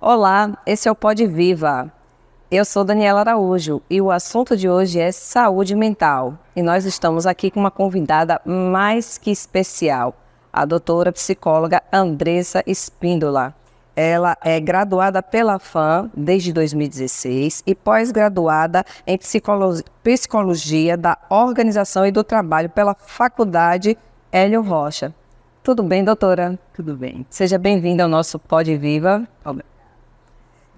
Olá, esse é o Pod Viva. Eu sou Daniela Araújo e o assunto de hoje é saúde mental. E nós estamos aqui com uma convidada mais que especial, a doutora psicóloga Andressa Espíndola. Ela é graduada pela FAM desde 2016 e pós-graduada em psicologia da Organização e do Trabalho pela Faculdade Hélio Rocha. Tudo bem, doutora? Tudo bem. Seja bem-vinda ao nosso Pod Viva.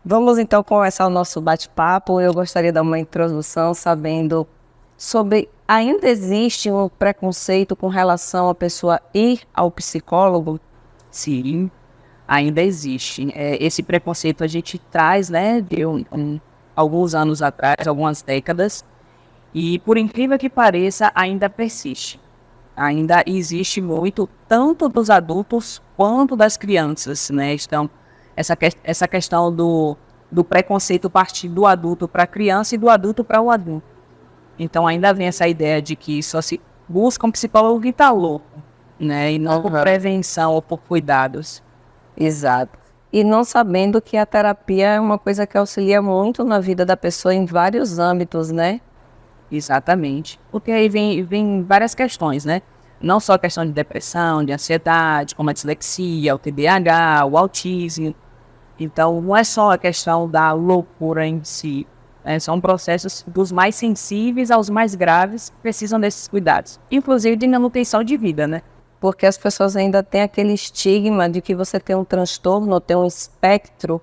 Vamos então começar o nosso bate-papo. Eu gostaria de dar uma introdução sabendo sobre ainda existe um preconceito com relação à pessoa ir ao psicólogo? Sim, ainda existe. Esse preconceito a gente traz, né, de alguns anos atrás, algumas décadas, e por incrível que pareça, ainda persiste. Ainda existe muito, tanto dos adultos quanto das crianças, né? Então, essa questão do preconceito partir do adulto para a criança e do adulto para o adulto. Então, ainda vem essa ideia de que só se busca um psicólogo que está louco, né? E não por prevenção ou por cuidados. Exato. E não sabendo que a terapia é uma coisa que auxilia muito na vida da pessoa em vários âmbitos, né? Exatamente. Porque aí vem várias questões, né? Não só a questão de depressão, de ansiedade, como a dislexia, o TDAH, o autismo. Então, não é só a questão da loucura em si. São processos dos mais sensíveis aos mais graves que precisam desses cuidados. Inclusive de manutenção de vida, né? Porque as pessoas ainda têm aquele estigma de que você tem um transtorno ou tem um espectro,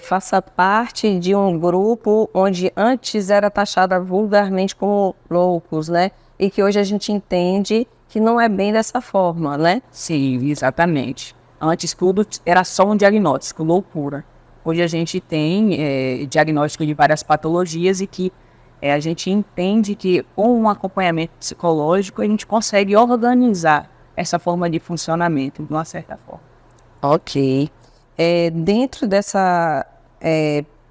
faça parte de um grupo onde antes era taxada vulgarmente como loucos, né? E que hoje a gente entende que não é bem dessa forma, né? Sim, exatamente. Antes tudo era só um diagnóstico, loucura. Hoje a gente tem diagnóstico de várias patologias e que a gente entende que com um acompanhamento psicológico a gente consegue organizar essa forma de funcionamento de uma certa forma. Ok. Dentro dessa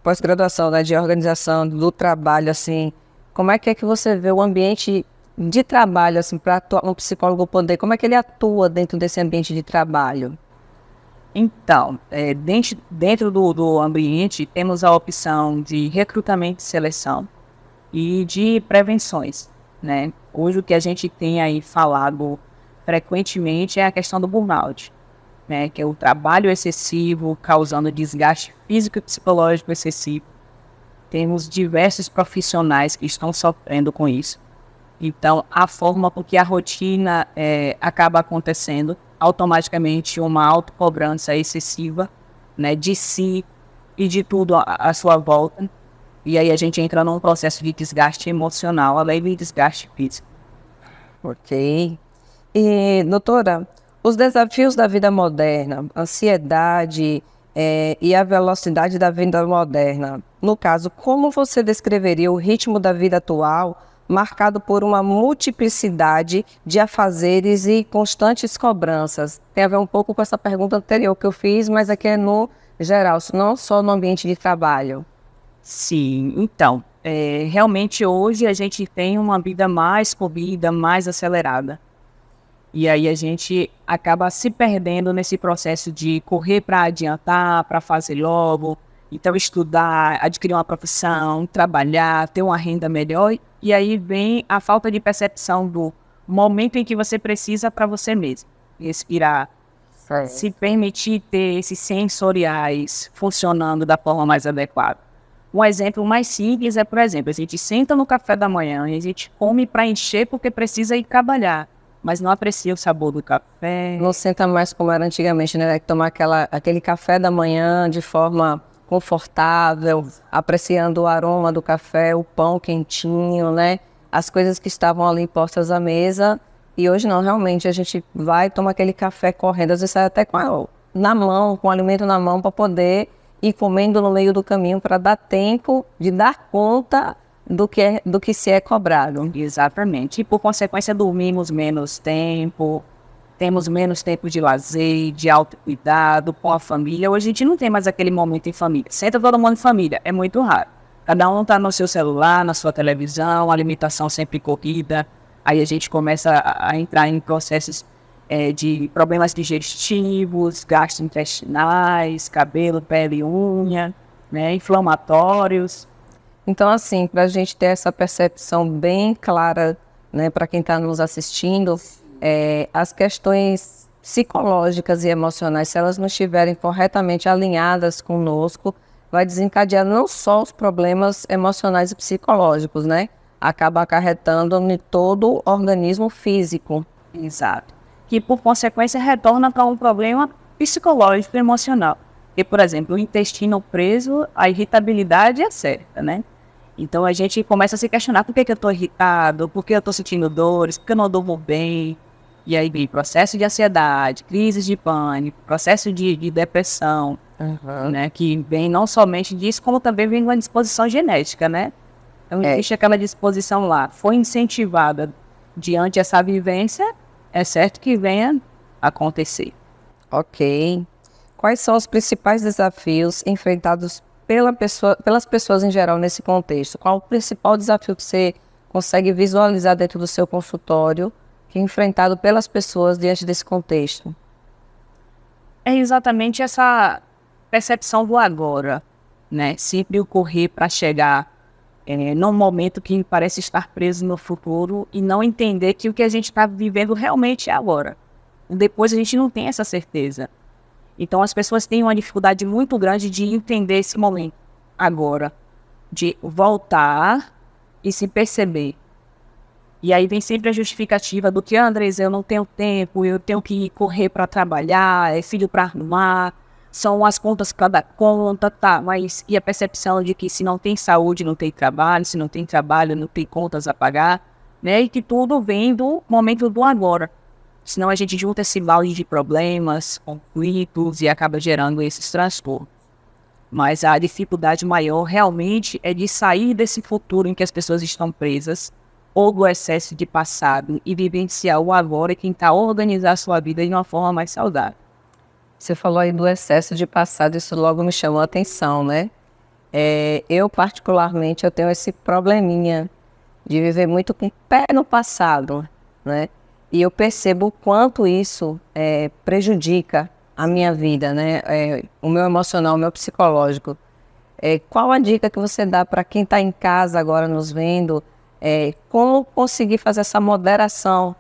pós-graduação, né, de organização do trabalho, assim, como é que você vê o ambiente de trabalho, assim, para um psicólogo poder, como é que ele atua dentro desse ambiente de trabalho? Então, dentro do ambiente, temos a opção de recrutamento e seleção e de prevenções, né? Hoje o que a gente tem aí falado frequentemente é a questão do burnout, né? Que é o trabalho excessivo causando desgaste físico e psicológico excessivo. Temos diversos profissionais que estão sofrendo com isso. Então, a forma com que a rotina acaba acontecendo, automaticamente uma autocobrança excessiva, né, de si e de tudo à sua volta. E aí a gente entra num processo de desgaste emocional, além do desgaste físico. Ok. E, doutora, os desafios da vida moderna, ansiedade, e a velocidade da vida moderna, no caso, como você descreveria o ritmo da vida atual marcado por uma multiplicidade de afazeres e constantes cobranças? Tem a ver um pouco com essa pergunta anterior que eu fiz, mas aqui é no geral, não só no ambiente de trabalho. Sim, então, realmente hoje a gente tem uma vida mais corrida, mais acelerada. E aí a gente acaba se perdendo nesse processo de correr para adiantar, para fazer logo. Então, estudar, adquirir uma profissão, trabalhar, ter uma renda melhor. E aí vem a falta de percepção do momento em que você precisa para você mesmo. Respirar, se permitir ter esses sensoriais funcionando da forma mais adequada. Um exemplo mais simples é, por exemplo, a gente senta no café da manhã e a gente come para encher porque precisa ir trabalhar, mas não aprecia o sabor do café. Não senta mais como era antigamente, né? Tomar aquele café da manhã de forma confortável, apreciando o aroma do café, o pão quentinho, né? As coisas que estavam ali postas à mesa. E hoje não, realmente, a gente vai tomar aquele café correndo, às vezes sai até na mão, com o alimento na mão, para poder ir comendo no meio do caminho, para dar tempo de dar conta do que se é cobrado. Exatamente. E por consequência dormimos menos tempo, temos menos tempo de lazer, de autocuidado com a família. Hoje a gente não tem mais aquele momento em família. Senta todo mundo em família, é muito raro. Cada um está no seu celular, na sua televisão, a alimentação sempre corrida. Aí a gente começa a entrar em processos de problemas digestivos, gastrointestinais, cabelo, pele e unha, né, inflamatórios. Então, assim, para a gente ter essa percepção bem clara, né, para quem está nos assistindo, as questões psicológicas e emocionais, se elas não estiverem corretamente alinhadas conosco, vai desencadear não só os problemas emocionais e psicológicos, né? Acaba acarretando em todo o organismo físico. Exato. Que, por consequência, retorna para um problema psicológico e emocional. E, por exemplo, o intestino preso, a irritabilidade é certa, né? Então, a gente começa a se questionar por que eu estou irritado, por que eu estou sentindo dores, por que eu não durmo bem. E aí vem processo de ansiedade, crises de pânico, processo de depressão, né? Que vem não somente disso, como também vem uma disposição genética, né? Então, existe aquela disposição lá, foi incentivada diante dessa vivência, é certo que venha acontecer. Ok. Quais são os principais desafios enfrentados pelas pessoas em geral nesse contexto? Qual o principal desafio que você consegue visualizar dentro do seu consultório que é enfrentado pelas pessoas diante desse contexto? É exatamente essa percepção do agora, né? Sempre o correr para chegar num momento que parece estar preso no futuro e não entender que o que a gente está vivendo realmente é agora. Depois a gente não tem essa certeza. Então as pessoas têm uma dificuldade muito grande de entender esse momento agora, de voltar e se perceber. E aí vem sempre a justificativa do que, Andres, eu não tenho tempo, eu tenho que correr para trabalhar, é filho para arrumar, são as contas cada conta, tá, mas e a percepção de que se não tem saúde, não tem trabalho, se não tem trabalho, não tem contas a pagar, né? E que tudo vem do momento do agora. Senão a gente junta esse balde de problemas, conflitos e acaba gerando esses transtornos. Mas a dificuldade maior realmente é de sair desse futuro em que as pessoas estão presas ou do excesso de passado e vivenciar o agora e tentar organizar a sua vida de uma forma mais saudável. Você falou aí do excesso de passado, isso logo me chamou a atenção, né? Eu, particularmente, eu tenho esse probleminha de viver muito com o pé no passado, né? E eu percebo o quanto isso prejudica a minha vida, né? O meu emocional, o meu psicológico. Qual a dica que você dá para quem está em casa agora nos vendo? Como conseguir fazer essa moderação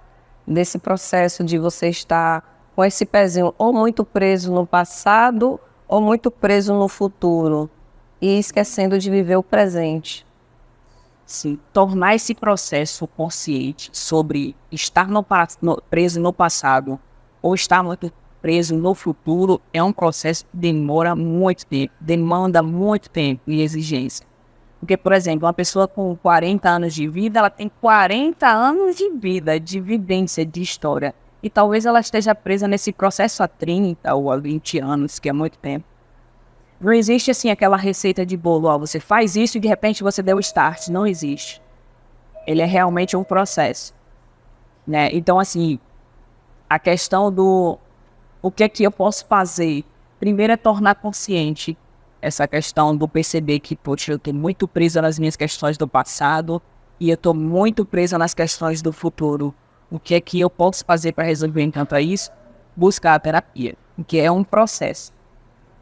desse processo de você estar com esse pezinho ou muito preso no passado ou muito preso no futuro e esquecendo de viver o presente? Sim, tornar esse processo consciente sobre estar preso no passado ou estar muito preso no futuro é um processo que demora muito tempo, demanda muito tempo e exigência. Porque, por exemplo, uma pessoa com 40 anos de vida, ela tem 40 anos de vida, de vivência, de história. E talvez ela esteja presa nesse processo há 30 ou há 20 anos, que é muito tempo. Não existe, assim, aquela receita de bolo, ó, você faz isso e de repente você deu o start. Não existe. Ele é realmente um processo, né? Então, assim, a questão do o que é que eu posso fazer, primeiro é tornar consciente essa questão do perceber que, poxa, eu estou muito presa nas minhas questões do passado e eu estou muito presa nas questões do futuro. O que é que eu posso fazer para resolver enquanto isso? Buscar a terapia, que é um processo.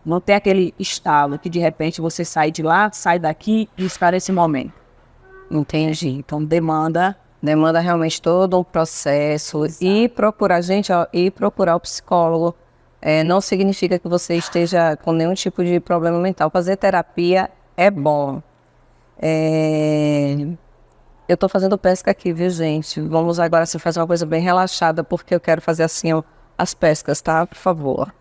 Não tem aquele estalo que de repente você sai de lá, sai daqui e espera esse momento. Entendi. Então demanda Realmente todo um processo. Exato. E procurar, gente, ó, e procurar o psicólogo. Não significa que você esteja com nenhum tipo de problema mental. Fazer terapia é bom. Eu estou fazendo pesca aqui, viu, gente? Vamos agora fazer uma coisa bem relaxada, porque eu quero fazer assim, ó, as pescas, tá? Por favor.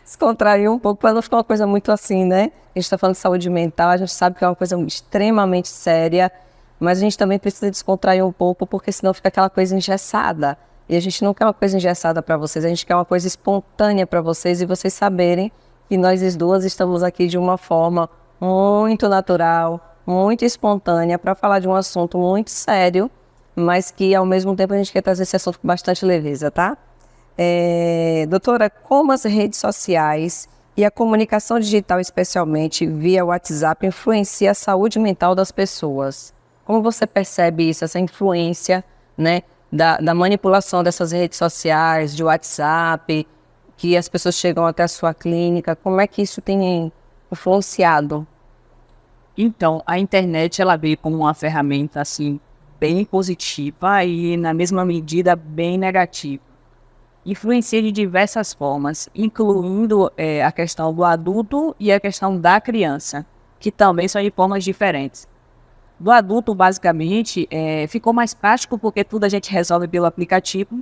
Descontrair um pouco, para não ficar uma coisa muito assim, né? A gente está falando de saúde mental, a gente sabe que é uma coisa extremamente séria, mas a gente também precisa descontrair um pouco, porque senão fica aquela coisa engessada. E a gente não quer uma coisa engessada para vocês, a gente quer uma coisa espontânea para vocês e vocês saberem que nós as duas estamos aqui de uma forma muito natural, muito espontânea, para falar de um assunto muito sério, mas que ao mesmo tempo a gente quer trazer esse assunto com bastante leveza, tá? Doutora, como as redes sociais e a comunicação digital, especialmente via WhatsApp, influencia a saúde mental das pessoas? Como você percebe isso, essa influência, né, da manipulação dessas redes sociais, de WhatsApp, que as pessoas chegam até a sua clínica? Como é que isso tem influenciado? Então, a internet, ela veio como uma ferramenta, assim, bem positiva e, na mesma medida, bem negativa. Influencia de diversas formas, incluindo a questão do adulto e a questão da criança, que também são de formas diferentes. Do adulto, basicamente, ficou mais prático porque tudo a gente resolve pelo aplicativo,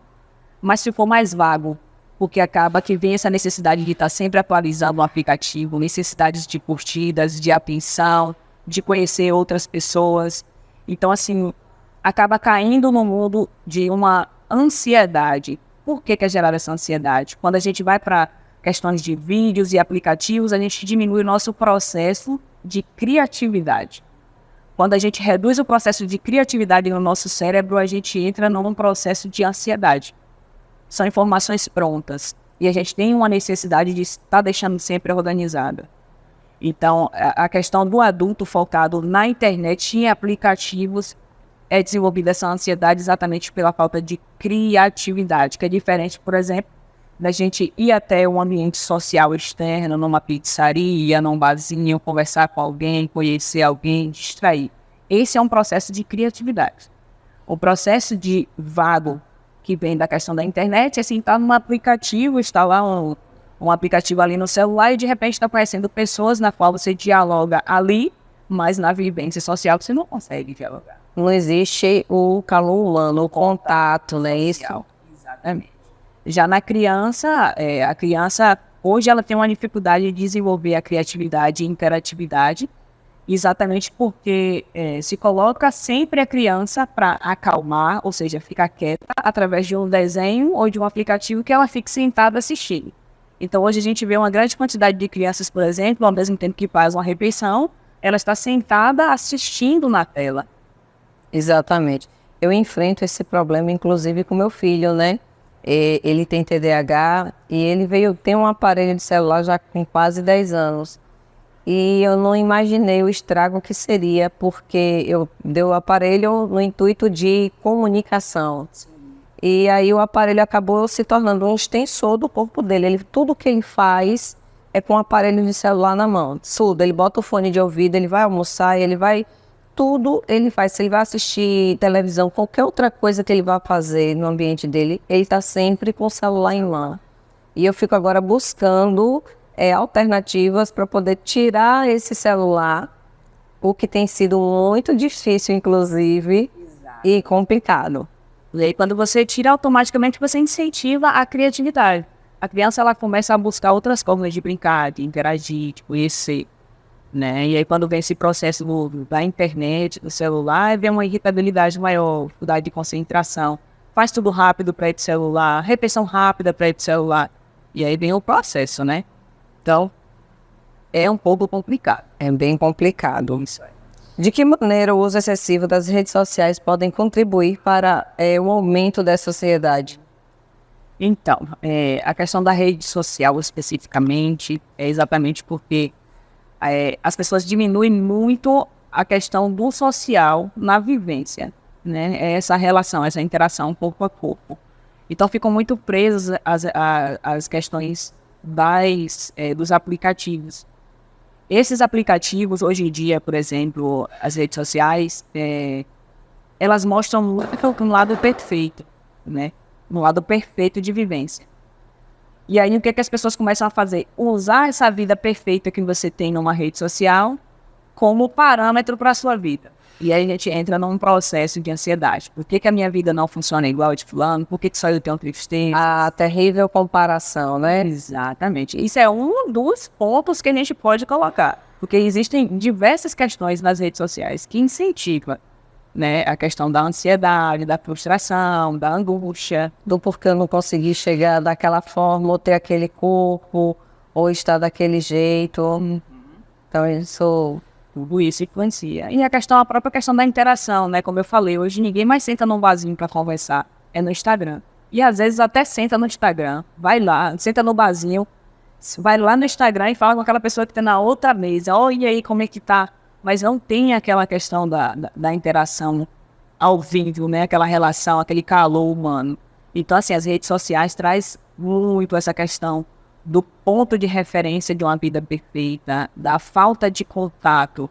mas ficou mais vago, porque acaba que vem essa necessidade de estar sempre atualizando o aplicativo, necessidades de curtidas, de atenção, de conhecer outras pessoas. Então, assim, acaba caindo no mundo de uma ansiedade. Por que é gerada essa ansiedade? Quando a gente vai para questões de vídeos e aplicativos, a gente diminui o nosso processo de criatividade. Quando a gente reduz o processo de criatividade no nosso cérebro, a gente entra num processo de ansiedade. São informações prontas e a gente tem uma necessidade de estar deixando sempre organizada. Então, a questão do adulto focado na internet e em aplicativos é desenvolvida essa ansiedade exatamente pela falta de criatividade, que é diferente, por exemplo, da gente ir até um ambiente social externo, numa pizzaria, num barzinho, conversar com alguém, conhecer alguém, distrair. Esse é um processo de criatividade. O processo de vago, que vem da questão da internet, é assim, estar num aplicativo, instalar um aplicativo ali no celular e de repente está aparecendo pessoas na qual você dialoga ali, mas na vivência social você não consegue dialogar. Não existe o calor humano, o contato, né? Isso. Exatamente. Já na criança, a criança hoje ela tem uma dificuldade de desenvolver a criatividade e interatividade, exatamente porque se coloca sempre a criança para acalmar, ou seja, ficar quieta, através de um desenho ou de um aplicativo que ela fique sentada assistindo. Então hoje a gente vê uma grande quantidade de crianças, por exemplo, ao mesmo tempo que faz uma refeição, ela está sentada assistindo na tela. Exatamente. Eu enfrento esse problema, inclusive, com meu filho, né? Ele tem TDAH e ele tem um aparelho de celular já com quase 10 anos. E eu não imaginei o estrago que seria, porque eu dei o aparelho no intuito de comunicação. Sim. E aí o aparelho acabou se tornando um extensor do corpo dele. Tudo que ele faz é com o aparelho de celular na mão. Tudo. Ele bota o fone de ouvido, ele vai almoçar, ele vai... Tudo ele faz. Se ele vai assistir televisão, qualquer outra coisa que ele vá fazer no ambiente dele, ele está sempre com o celular em mão. E eu fico agora buscando alternativas para poder tirar esse celular, o que tem sido muito difícil, inclusive, e complicado. E aí, quando você tira, automaticamente você incentiva a criatividade. A criança ela começa a buscar outras formas de brincar, de interagir, de conhecer. Né? E aí quando vem esse processo da internet, do celular, vem uma irritabilidade maior, dificuldade de concentração, faz tudo rápido para ir pro celular, repetição rápida para ir pro celular, e aí vem o processo, né? Então, é um pouco complicado. É bem complicado. Isso é. De que maneira o uso excessivo das redes sociais podem contribuir para o aumento dessa ansiedade? Então, a questão da rede social especificamente é exatamente porque as pessoas diminuem muito a questão do social na vivência, né? Essa relação, essa interação corpo a corpo. Então ficam muito presas às questões dos aplicativos. Esses aplicativos, hoje em dia, por exemplo, as redes sociais, elas mostram muito um lado perfeito, né? Um lado perfeito de vivência. E aí, o que as pessoas começam a fazer? Usar essa vida perfeita que você tem numa rede social como parâmetro para a sua vida. E aí a gente entra num processo de ansiedade. Por que a minha vida não funciona igual a de fulano? Por que só eu tenho tristeza? A terrível comparação, né? Exatamente. Isso é um dos pontos que a gente pode colocar. Porque existem diversas questões nas redes sociais que incentivam, né, a questão da ansiedade, da frustração, da angústia. Do porquê eu não consegui chegar daquela forma, ou ter aquele corpo, ou estar daquele jeito. Então, tudo isso influencia. E a própria questão da interação, né? Como eu falei, hoje ninguém mais senta num barzinho para conversar. É no Instagram. E às vezes até senta no Instagram, vai lá, senta no barzinho, vai lá no Instagram e fala com aquela pessoa que tá na outra mesa. Olha aí como é que tá. Mas não tem aquela questão da interação ao vivo, né? Aquela relação, aquele calor humano. Então, assim, as redes sociais traz muito essa questão do ponto de referência de uma vida perfeita, da falta de contato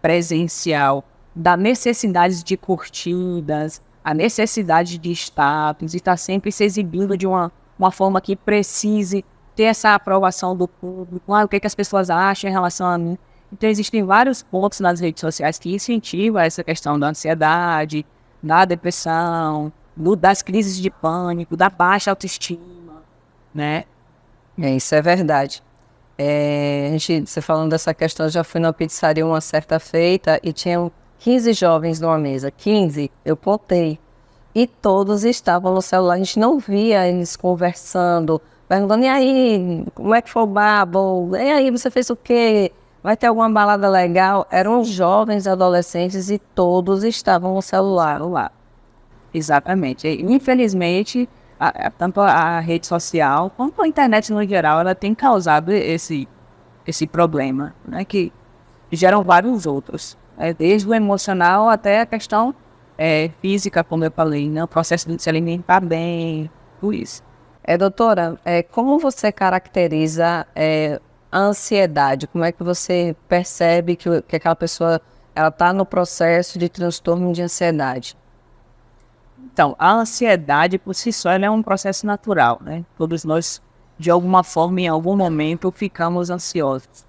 presencial, da necessidade de curtidas, a necessidade de status, e estar sempre se exibindo de uma forma que precise ter essa aprovação do público, o que as pessoas acham em relação a mim. Então, existem vários pontos nas redes sociais que incentivam essa questão da ansiedade, da depressão, das crises de pânico, da baixa autoestima, né? Isso é verdade. Você falando dessa questão, eu já fui numa pizzaria uma certa feita e tinham 15 jovens numa mesa. 15, eu contei. E todos estavam no celular, a gente não via eles conversando, perguntando, e aí, como é que foi o babo? E aí, você fez o quê? Vai ter alguma balada legal? Eram jovens adolescentes e todos estavam no celular. Exatamente. E, infelizmente, tanto a rede social quanto a internet no geral, ela tem causado esse problema, né, que geram vários outros, desde o emocional até a questão física, como eu falei, né, o processo de se alimentar bem, tudo isso. Doutora, como você caracteriza a ansiedade? Como é que você percebe que aquela pessoa está no processo de transtorno de ansiedade? Então, a ansiedade por si só ela é um processo natural, né? Todos nós, de alguma forma, em algum momento, ficamos ansiosos.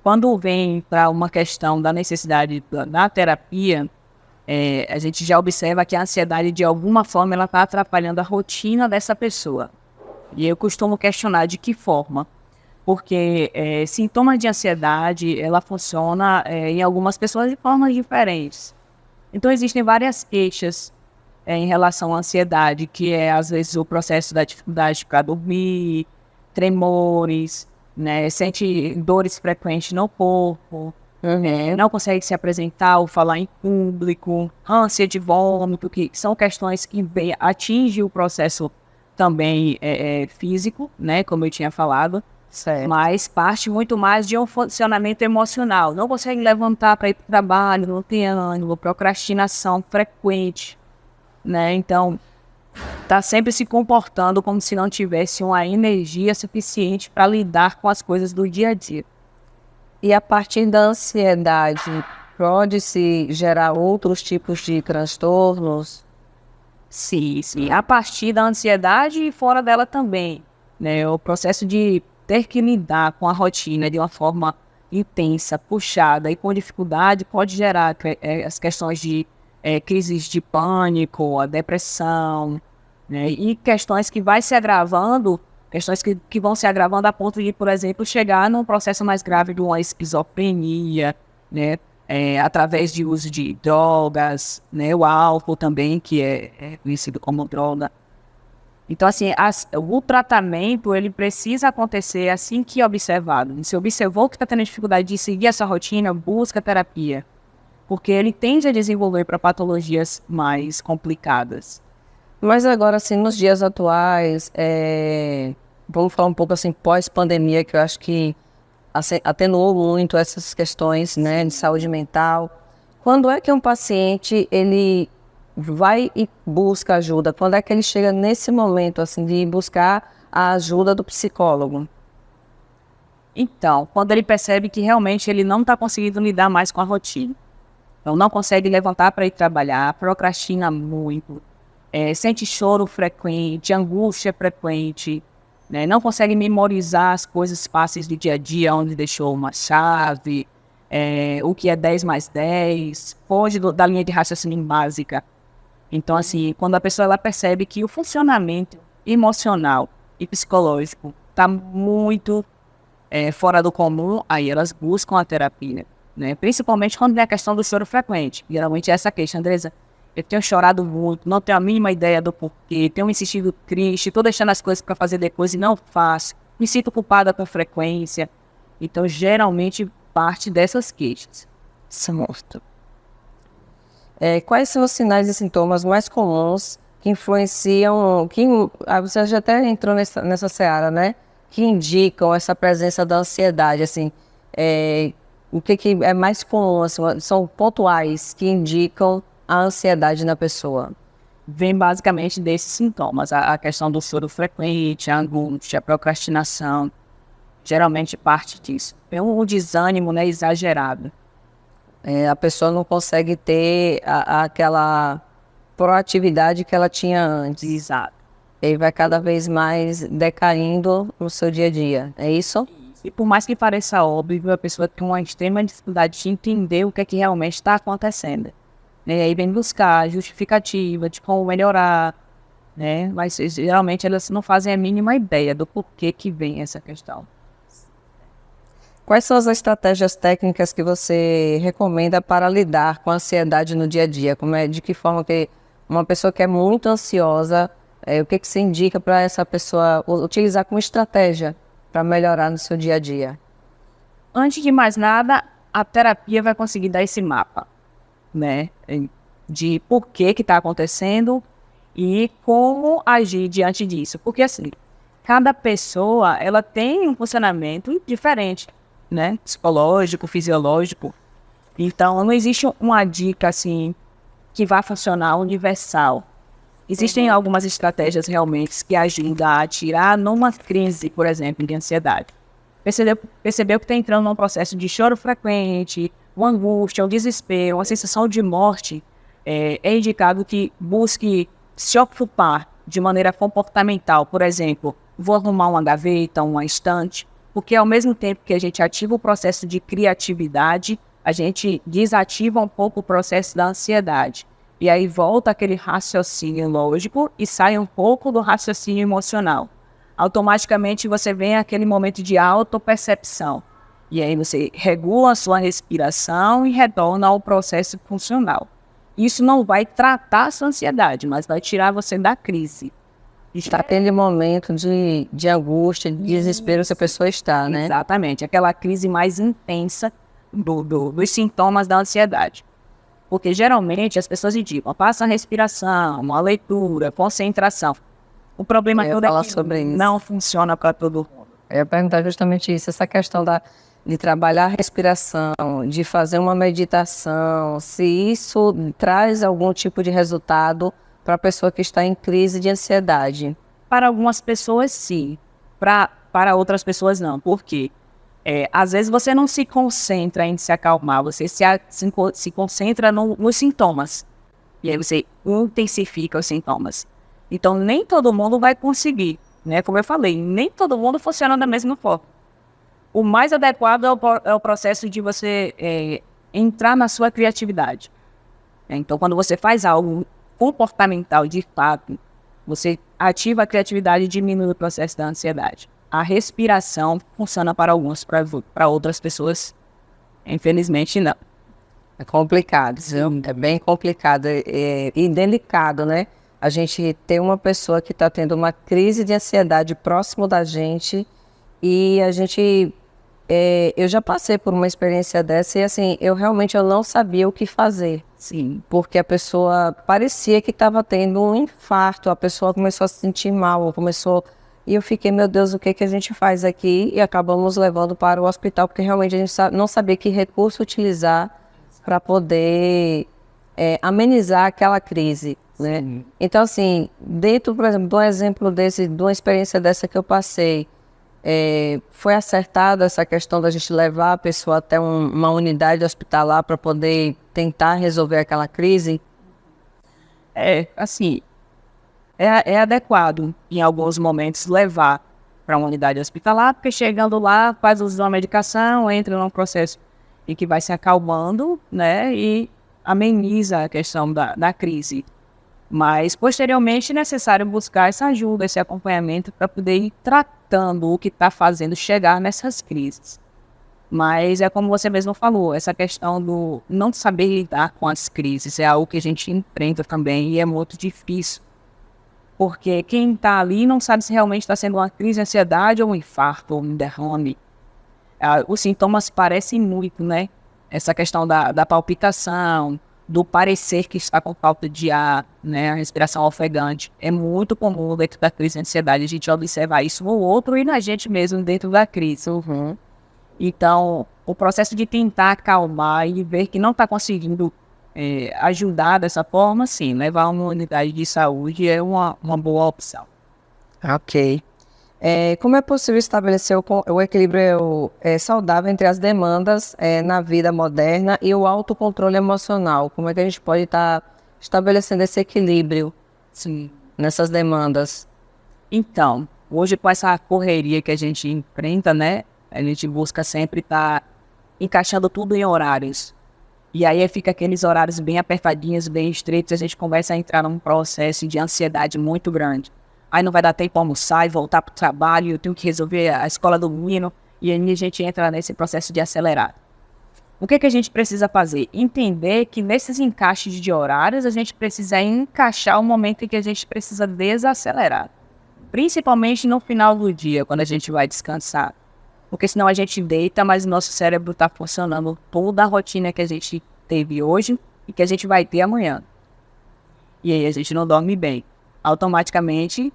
Quando vem para uma questão da necessidade da terapia, a gente já observa que a ansiedade, de alguma forma, ela está atrapalhando a rotina dessa pessoa. E eu costumo questionar de que forma. Porque sintomas de ansiedade, ela funciona em algumas pessoas de formas diferentes. Então, existem várias queixas em relação à ansiedade, que às vezes, o processo da dificuldade para dormir, tremores, né, sente dores frequentes no corpo, não consegue se apresentar ou falar em público, ânsia de vômito, que são questões que atingem o processo também físico, né, como eu tinha falado, Certo. mas parte muito mais de um funcionamento emocional. Não consegue levantar para ir para o trabalho, não tem ânimo, procrastinação frequente, né? Então, está sempre se comportando como se não tivesse uma energia suficiente para lidar com as coisas do dia a dia. E a partir da ansiedade, pode-se gerar outros tipos de transtornos? Sim. A partir da ansiedade e fora dela também, né? O processo de ter que lidar com a rotina de uma forma intensa, puxada e com dificuldade pode gerar as questões de crises de pânico, a depressão, né? E questões que vai se agravando, questões que vão se agravando a ponto de, por exemplo, chegar num processo mais grave de uma esquizofrenia, né? Através de uso de drogas, né? O álcool também, que é conhecido como droga. Então, assim, o tratamento, ele precisa acontecer assim que observado. Se observou que está tendo dificuldade de seguir essa rotina, busca terapia. Porque ele tende a desenvolver para patologias mais complicadas. Mas agora, assim, nos dias atuais, vamos falar um pouco, assim, pós-pandemia, que eu acho que atenuou muito essas questões, né, de saúde mental. Quando é que um paciente, ele vai e busca ajuda? Quando é que ele chega nesse momento, assim, de buscar a ajuda do psicólogo? Então, quando ele percebe que realmente ele não está conseguindo lidar mais com a rotina. Então, não consegue levantar para ir trabalhar, procrastina muito, sente choro frequente, angústia frequente, né? Não consegue memorizar as coisas fáceis do dia a dia, onde deixou uma chave, o que é 10 mais 10, foge da linha de raciocínio básica. Então, assim, quando a pessoa ela percebe que o funcionamento emocional e psicológico está muito fora do comum, aí elas buscam a terapia, né? Principalmente quando tem a questão do choro frequente. Geralmente é essa queixa, Andresa, eu tenho chorado muito, não tenho a mínima ideia do porquê, tenho me sentido triste, estou deixando as coisas para fazer depois e não faço, me sinto culpada com frequência. Então, geralmente, parte dessas queixas. Certo. Quais são os sinais e sintomas mais comuns que influenciam, você já até entrou nessa seara, né? Que indicam essa presença da ansiedade, assim, o que é mais comum, assim, são pontuais que indicam a ansiedade na pessoa? Vem basicamente desses sintomas, a questão do choro frequente, a angústia, a procrastinação, geralmente parte disso. É um desânimo, né, exagerado. A pessoa não consegue ter aquela proatividade que ela tinha antes. Exato. E aí vai cada vez mais decaindo no seu dia a dia, é isso? E por mais que pareça óbvio, a pessoa tem uma extrema dificuldade de entender o que é que realmente está acontecendo. E aí vem buscar justificativa de como melhorar, né? Mas geralmente elas não fazem a mínima ideia do porquê que vem essa questão. Quais são as estratégias técnicas que você recomenda para lidar com a ansiedade no dia a dia? De que forma que uma pessoa que é muito ansiosa, o que você indica para essa pessoa utilizar como estratégia para melhorar no seu dia a dia? Antes de mais nada, a terapia vai conseguir dar esse mapa, né? De por que está acontecendo e como agir diante disso. Porque assim, cada pessoa, ela tem um funcionamento diferente, né? Psicológico, fisiológico. Então, não existe uma dica, assim, que vai funcionar universal. Existem algumas estratégias realmente que ajudam a tirar numa crise, por exemplo, de ansiedade. Percebeu que está entrando num processo de choro frequente, uma angústia, um desespero, uma sensação de morte, é indicado que busque se ocupar de maneira comportamental. Por exemplo, vou arrumar uma gaveta, uma estante, porque ao mesmo tempo que a gente ativa o processo de criatividade, a gente desativa um pouco o processo da ansiedade. E aí volta aquele raciocínio lógico e sai um pouco do raciocínio emocional. Automaticamente você vem àquele momento de autopercepção. E aí você regula a sua respiração e retorna ao processo funcional. Isso não vai tratar a sua ansiedade, mas vai tirar você da crise. Está aquele momento de angústia, de desespero que a pessoa está, né? Exatamente, aquela crise mais intensa dos sintomas da ansiedade. Porque geralmente as pessoas indicam, faça a respiração, uma leitura, concentração. O problema todo é que não funciona para todo mundo. Eu ia perguntar justamente isso, essa questão de trabalhar a respiração, de fazer uma meditação, se isso traz algum tipo de resultado para a pessoa que está em crise de ansiedade. Para algumas pessoas, sim. Para outras pessoas, não. Por quê? Às vezes você não se concentra em se acalmar, você se concentra nos sintomas. E aí você intensifica os sintomas. Então, nem todo mundo vai conseguir, né? Como eu falei, nem todo mundo funciona da mesma forma. O mais adequado é o processo de você entrar na sua criatividade. Então, quando você faz algo comportamental de fato, você ativa a criatividade e diminui o processo da ansiedade. A respiração funciona para alguns, para outras pessoas, infelizmente, não. É complicado, é bem complicado e delicado, né? A gente tem uma pessoa que está tendo uma crise de ansiedade próximo da gente e a gente... eu já passei por uma experiência dessa e assim, eu não sabia o que fazer. Sim. Porque a pessoa parecia que estava tendo um infarto, a pessoa começou a se sentir mal, E eu fiquei, meu Deus, o que a gente faz aqui? E acabamos levando para o hospital, porque realmente a gente não sabia que recurso utilizar para poder amenizar aquela crise, né? Sim. Então, assim, dentro, por exemplo, de um exemplo desse, de uma experiência dessa que eu passei, foi acertada essa questão da gente levar a pessoa até uma unidade hospitalar para poder tentar resolver aquela crise? Assim, é adequado, em alguns momentos, levar para uma unidade hospitalar, porque chegando lá, faz uso de uma medicação, entra num processo em que vai se acalmando, né, e ameniza a questão da crise. Mas, posteriormente, é necessário buscar essa ajuda, esse acompanhamento, para poder ir tratando o que está fazendo chegar nessas crises. Mas é como você mesmo falou, essa questão do não saber lidar com as crises é algo que a gente enfrenta também e é muito difícil. Porque quem está ali não sabe se realmente está sendo uma crise de ansiedade ou um infarto ou um derrame. Os sintomas parecem muito, né? Essa questão da palpitação, do parecer que está com falta de ar, né? A respiração ofegante. É muito comum dentro da crise de ansiedade a gente observar isso no outro e na gente mesmo dentro da crise. Então, o processo de tentar acalmar e ver que não está conseguindo ajudar dessa forma, sim, levar uma unidade de saúde é uma boa opção. Ok. Como é possível estabelecer o equilíbrio saudável entre as demandas na vida moderna e o autocontrole emocional? Como é que a gente pode estar estabelecendo esse equilíbrio, Sim. nessas demandas? Então, hoje com essa correria que a gente enfrenta, né, a gente busca sempre estar encaixando tudo em horários. E aí fica aqueles horários bem apertadinhos, bem estreitos, a gente começa a entrar num processo de ansiedade muito grande. Aí não vai dar tempo para almoçar e voltar para o trabalho, eu tenho que resolver a escola do menino, e aí a gente entra nesse processo de acelerar. O que a gente precisa fazer? Entender que nesses encaixes de horários, a gente precisa encaixar o momento em que a gente precisa desacelerar. Principalmente no final do dia, quando a gente vai descansar. Porque senão a gente deita, mas o nosso cérebro está funcionando toda a rotina que a gente teve hoje e que a gente vai ter amanhã. E aí a gente não dorme bem. Automaticamente,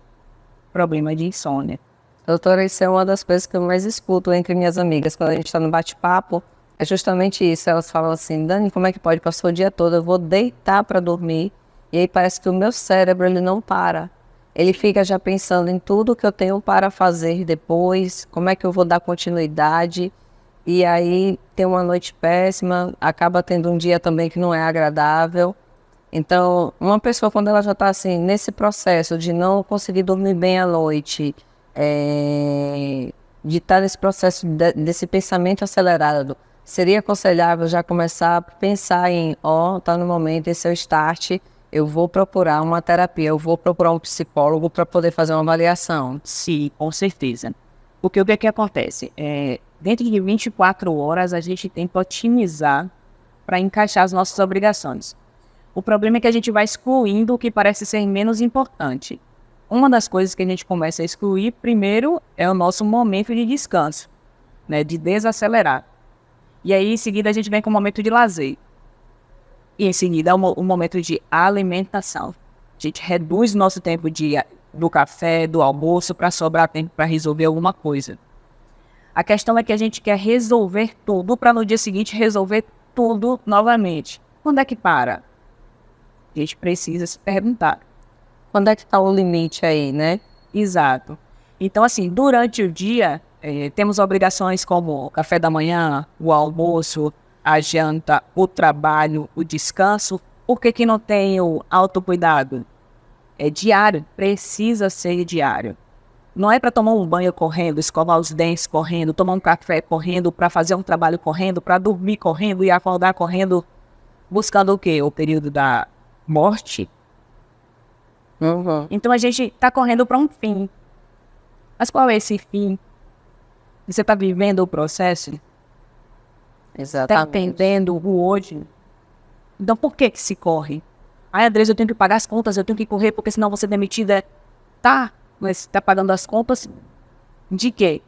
problema de insônia. Doutora, isso é uma das coisas que eu mais escuto entre minhas amigas quando a gente está no bate-papo. É justamente isso. Elas falam assim: Dani, como é que pode? Passou o dia todo, eu vou deitar para dormir. E aí parece que o meu cérebro ele não para. Ele fica já pensando em tudo que eu tenho para fazer depois, como é que eu vou dar continuidade. E aí tem uma noite péssima, acaba tendo um dia também que não é agradável. Então, uma pessoa, quando ela já está assim, nesse processo de não conseguir dormir bem à noite, de estar nesse processo desse pensamento acelerado, seria aconselhável já começar a pensar em, está no momento, esse é o start, eu vou procurar uma terapia, eu vou procurar um psicólogo para poder fazer uma avaliação. Sim, com certeza. Porque o que acontece? Dentro de 24 horas, a gente tem que otimizar para encaixar as nossas obrigações. O problema é que a gente vai excluindo o que parece ser menos importante. Uma das coisas que a gente começa a excluir, primeiro, é o nosso momento de descanso, né, de desacelerar. E aí, em seguida, a gente vem com o momento de lazer. E em seguida, o momento de alimentação. A gente reduz o nosso tempo do café, do almoço, para sobrar tempo para resolver alguma coisa. A questão é que a gente quer resolver tudo para no dia seguinte resolver tudo novamente. Quando é que para? A gente precisa se perguntar. Quando é que está o limite aí, né? Exato. Então, assim, durante o dia, temos obrigações como o café da manhã, o almoço, a janta, o trabalho, o descanso. Por que não tem o autocuidado? É diário, precisa ser diário. Não é para tomar um banho correndo, escovar os dentes correndo, tomar um café correndo, para fazer um trabalho correndo, para dormir correndo e acordar correndo, buscando o quê? O período da morte. Uhum. Então a gente está correndo para um fim. Mas qual é esse fim? Você está vivendo o processo? Está Exatamente. entendendo o hoje? Então por que se corre? Ai, Andressa, eu tenho que pagar as contas, eu tenho que correr porque senão vou ser demitida. Tá, mas está pagando as contas de quê?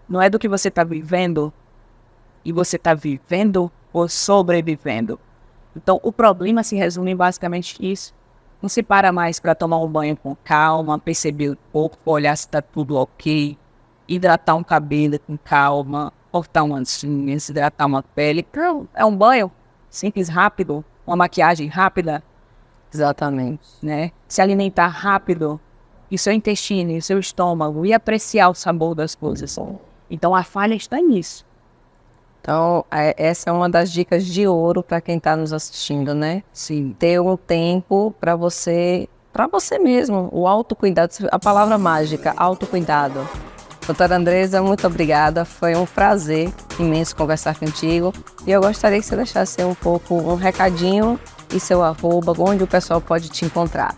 Não é do que você está vivendo? E você está vivendo ou sobrevivendo? Então o problema se resume em basicamente isso. Não se para mais para tomar um banho com calma, perceber o corpo, olhar se está tudo ok, hidratar um cabelo com calma, cortar umas unhas, hidratar uma pele. É um banho simples, rápido, uma maquiagem rápida. Exatamente. Né? Se alimentar rápido, e seu intestino, e seu estômago, e apreciar o sabor das coisas. Então a falha está nisso. Então, essa é uma das dicas de ouro para quem está nos assistindo, né? Sim. Ter um tempo para você mesmo, o autocuidado, a palavra mágica, autocuidado. Doutora Andressa, muito obrigada, foi um prazer imenso conversar contigo. E eu gostaria que você deixasse um recadinho e seu arroba, onde o pessoal pode te encontrar.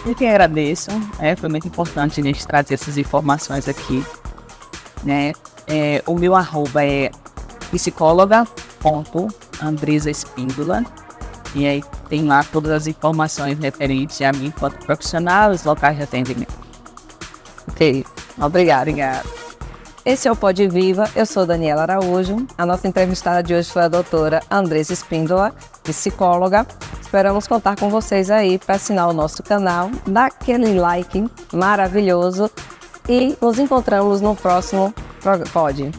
Eu que agradeço, foi muito importante a gente trazer essas informações aqui, né? O meu arroba é psicóloga.Andressa Espíndola, e aí tem lá todas as informações referentes a mim enquanto profissional, os locais de atendimento. Ok, obrigada. Esse é o Pode Viva, eu sou Daniela Araújo. A nossa entrevistada de hoje foi a doutora Andressa Espíndola, psicóloga. Esperamos contar com vocês aí para assinar o nosso canal, dar aquele like maravilhoso e nos encontramos no próximo Pode.